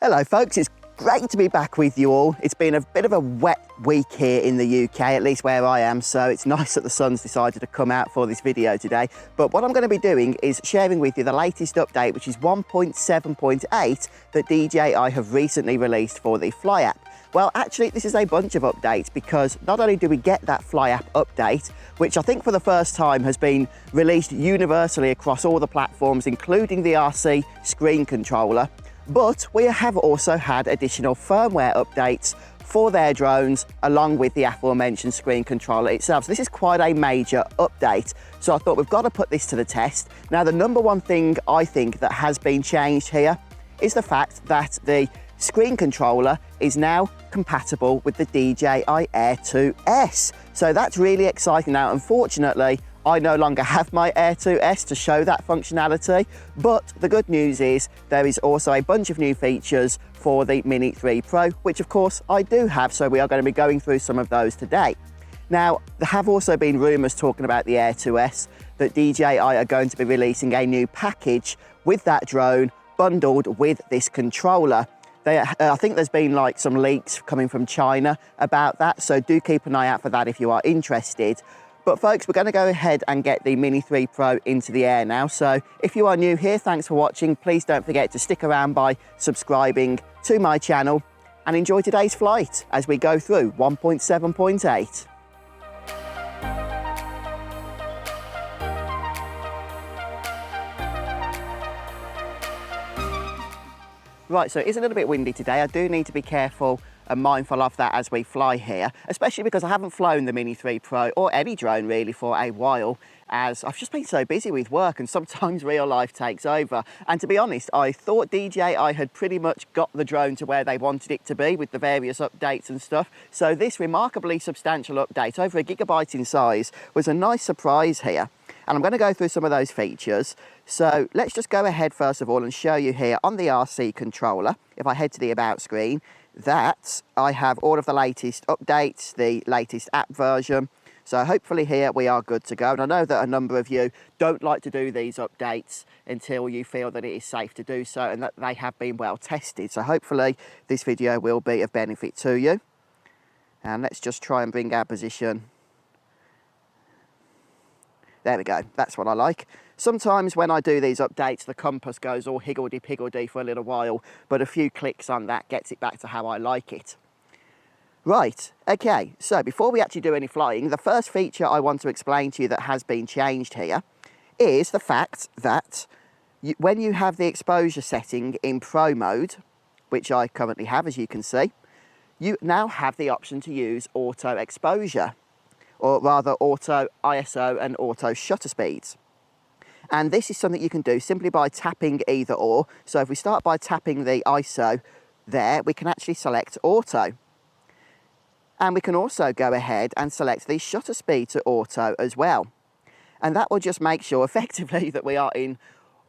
Hello folks, it's great to be back with you all. It's been a bit of a wet week here in the UK, at least where I am, so it's nice that the sun's decided to come out for this video today. But what I'm going to be doing is sharing with you the latest update, which is 1.7.8 that DJI have recently released for the Fly app. Well, actually, this is a bunch of updates because not only do we get that Fly app update, which I think for the first time has been released universally across all the platforms, including the RC screen controller, but we have also had additional firmware updates for their drones along with the aforementioned screen controller itself. So this is quite a major update. So I thought we've got to put this to the test. Now, the number one thing I think that has been changed here is the fact that the screen controller is now compatible with the DJI Air 2S. So that's really exciting. Now, unfortunately, I no longer have my Air 2S to show that functionality, but the good news is there is also a bunch of new features for the Mini 3 Pro, which of course I do have, so we are going to be going through some of those today. Now, there have also been rumours talking about the Air 2S that DJI are going to be releasing a new package with that drone bundled with this controller. I think there's been like some leaks coming from China about that, so do keep an eye out for that if you are interested. But folks, we're going to go ahead and get the Mini 3 Pro into the air now. So if you are new here, thanks for watching. Please don't forget to stick around by subscribing to my channel and enjoy today's flight as we go through 1.7.8. Right, so it is a little bit windy today. I do need to be careful and mindful of that as we fly here, especially because I haven't flown the Mini 3 Pro or any drone really for a while, as I've just been so busy with work and sometimes real life takes over. And to be honest, I thought DJI had pretty much got the drone to where they wanted it to be with the various updates and stuff. So this remarkably substantial update, over 1 GB in size, was a nice surprise here. And I'm going to go through some of those features. So let's just go ahead first of all and show you here on the RC controller. If I head to the About screen, that I have all of the latest updates, the latest app version. So hopefully here we are good to go. And I know that a number of you don't like to do these updates until you feel that it is safe to do so and that they have been well tested. So hopefully this video will be of benefit to you. And let's just try and bring our position. There we go, that's what I like. Sometimes when I do these updates, the compass goes all higgledy-piggledy for a little while, but a few clicks on that gets it back to how I like it. Right, okay, so before we actually do any flying, the first feature I want to explain to you that has been changed here is the fact that when you have the exposure setting in Pro mode, which I currently have, as you can see, you now have the option to use auto exposure, or rather auto ISO and auto shutter speeds. And this is something you can do simply by tapping either or. So if we start by tapping the ISO there, we can actually select auto. And we can also go ahead and select the shutter speed to auto as well. And that will just make sure effectively that we are in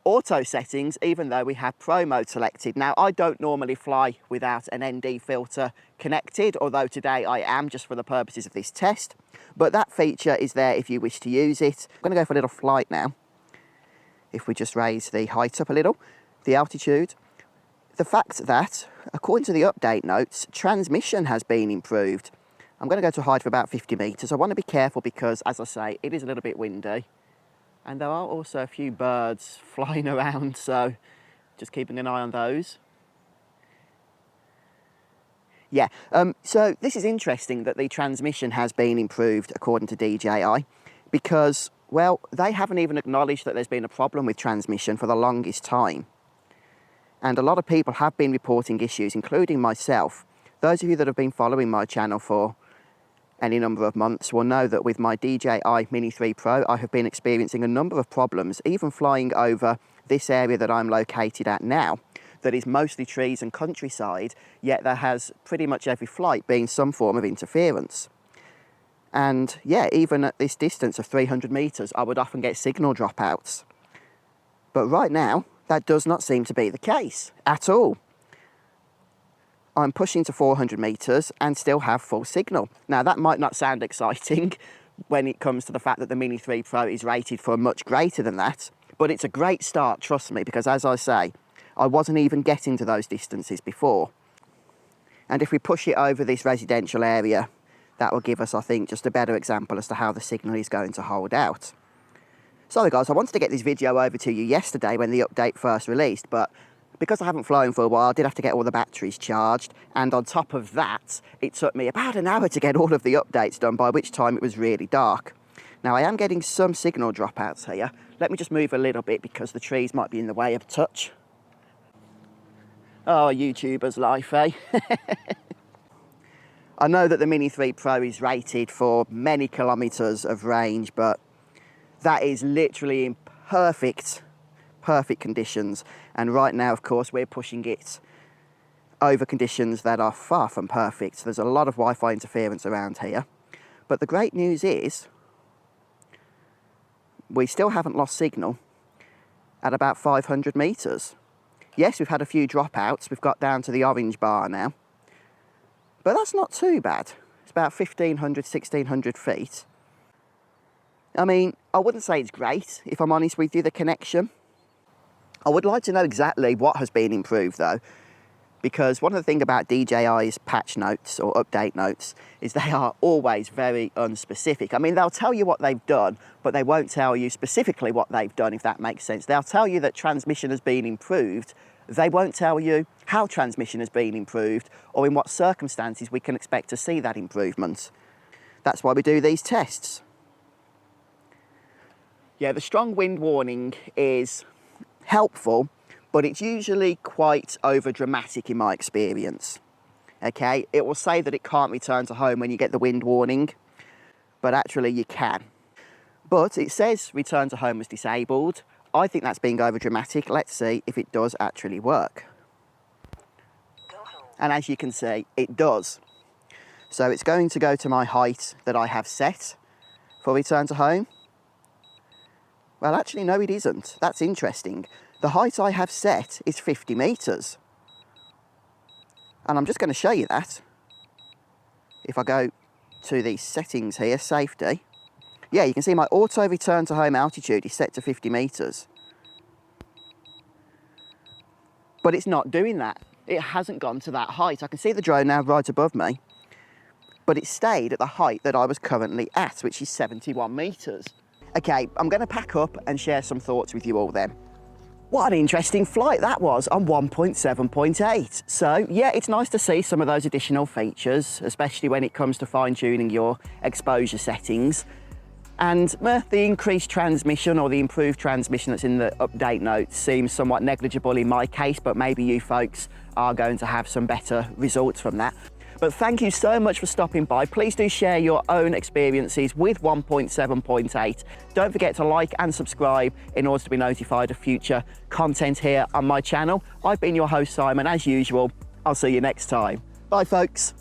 auto settings, even though we have Pro mode selected. Now, I don't normally fly without an ND filter connected, although today I am, just for the purposes of this test. But that feature is there if you wish to use it. I'm going to go for a little flight now. If we just raise the height up a little, the altitude. The fact that, according to the update notes, transmission has been improved. I'm going to go to a height of about 50 meters. I want to be careful because, as I say, it is a little bit windy. And there are also a few birds flying around, so just keeping an eye on those. Yeah, so this is interesting that the transmission has been improved according to DJI because, well, they haven't even acknowledged that there's been a problem with transmission for the longest time. And a lot of people have been reporting issues, including myself. Those of you that have been following my channel for any number of months will know that with my DJI Mini 3 Pro, I have been experiencing a number of problems, even flying over this area that I'm located at now, that is mostly trees and countryside, yet there has pretty much every flight been some form of interference. And yeah, even at this distance of 300 meters, I would often get signal dropouts. But right now, that does not seem to be the case at all. I'm pushing to 400 meters and still have full signal. Now, that might not sound exciting when it comes to the fact that the Mini 3 Pro is rated for much greater than that, but it's a great start, trust me, because as I say, I wasn't even getting to those distances before. And if we push it over this residential area, that will give us, I think, just a better example as to how the signal is going to hold out. Sorry guys, I wanted to get this video over to you yesterday when the update first released, but because I haven't flown for a while, I did have to get all the batteries charged, and on top of that, it took me about an hour to get all of the updates done, by which time it was really dark. Now I am getting some signal dropouts here. Let me just move a little bit because the trees might be in the way of touch. Oh, a YouTuber's life, eh? I know that the Mini 3 Pro is rated for many kilometres of range, but that is literally in perfect conditions. And right now, of course, we're pushing it over conditions that are far from perfect. There's a lot of Wi-Fi interference around here. But the great news is, we still haven't lost signal at about 500 metres. Yes, we've had a few dropouts. We've got down to the orange bar now. But that's not too bad. It's about 1,500, 1,600 feet. I mean, I wouldn't say it's great, if I'm honest with you, the connection. I would like to know exactly what has been improved though, because one of the things about DJI's patch notes or update notes is they are always very unspecific. I mean, they'll tell you what they've done, but they won't tell you specifically what they've done, if that makes sense. They'll tell you that transmission has been improved. They won't tell you how transmission has been improved or in what circumstances we can expect to see that improvement. That's why we do these tests. Yeah, the strong wind warning is helpful, but it's usually quite over dramatic in my experience. Okay, it will say that it can't return to home when you get the wind warning, but actually you can. But it says return to home was disabled. I think that's being over dramatic. Let's see if it does actually work. And as you can see, it does. So it's going to go to my height that I have set for return to home. Well, actually, no, it isn't. That's interesting. The height I have set is 50 metres. And I'm just going to show you that. If I go to the settings here, safety. Yeah, you can see my auto return to home altitude is set to 50 metres. But it's not doing that. It hasn't gone to that height. I can see the drone now right above me. But it stayed at the height that I was currently at, which is 71 metres. Okay, I'm going to pack up and share some thoughts with you all then. What an interesting flight that was on 1.7.8. So yeah, it's nice to see some of those additional features, especially when it comes to fine-tuning your exposure settings. And the increased transmission or the improved transmission that's in the update notes seems somewhat negligible in my case, but maybe you folks are going to have some better results from that. But thank you so much for stopping by. Please do share your own experiences with 1.7.8. Don't forget to like and subscribe in order to be notified of future content here on my channel. I've been your host, Simon. As usual, I'll see you next time. Bye, folks.